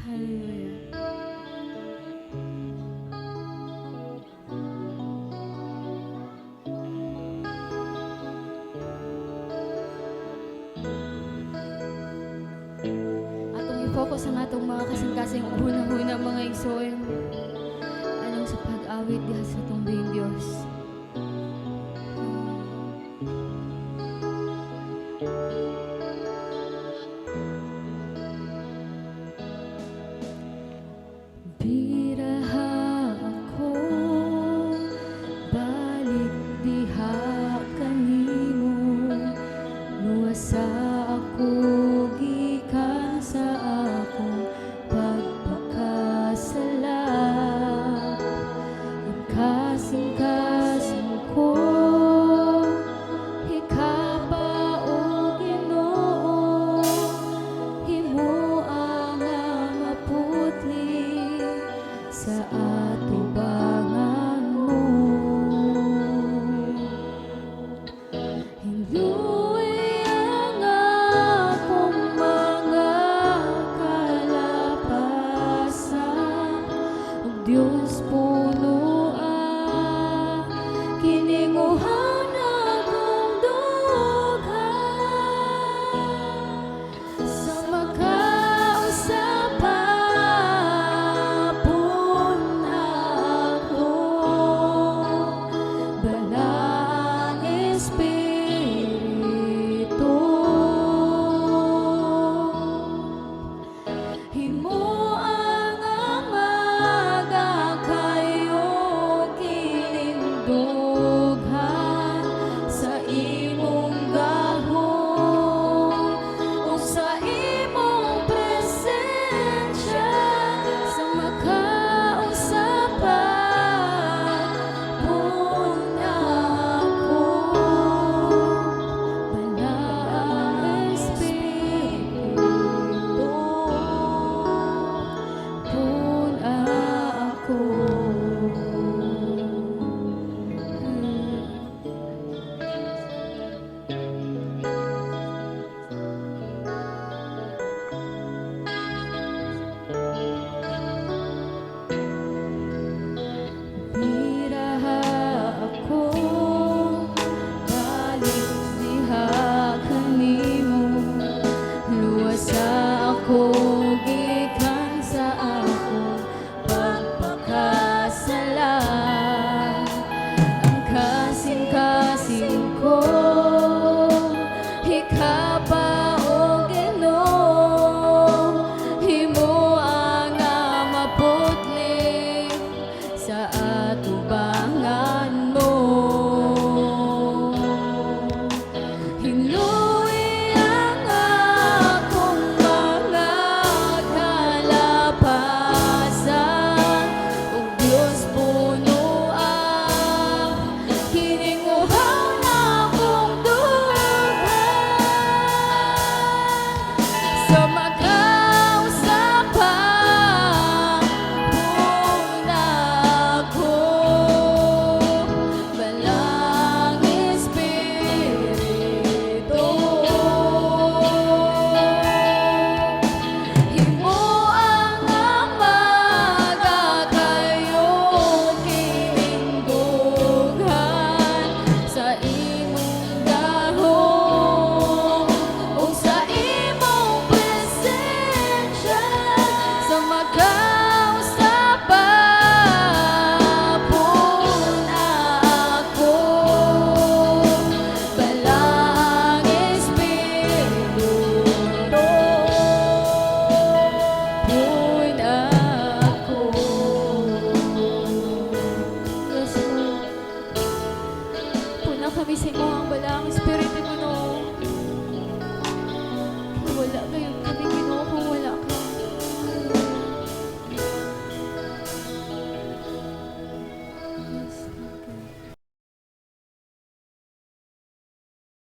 Hallelujah. Atong i-focus ang atong mga kasing-kasing unang-una mga igsoon. Anong sa pag-awit diha sa atong buhing Dios. Biraha ako, balik diha kanimo, luwasa ako gikan sa akong pagpakasala. Ang kasing-kasing ko, hikaba o Ginoo, himuang nga maputli sa atubangan mo. Hinluoy ang akong mga kalapasan, ug Dios punoan kininguhan akong dughan sa makausapapon ako, Balang Espiritu. Himuang amaga kayo kinindughan sa imong gahom o sa imong presensya, sa makausapapon ako, Balang Espiritu. Pun ako. Biraha ako, balik diha kanimo, luwasa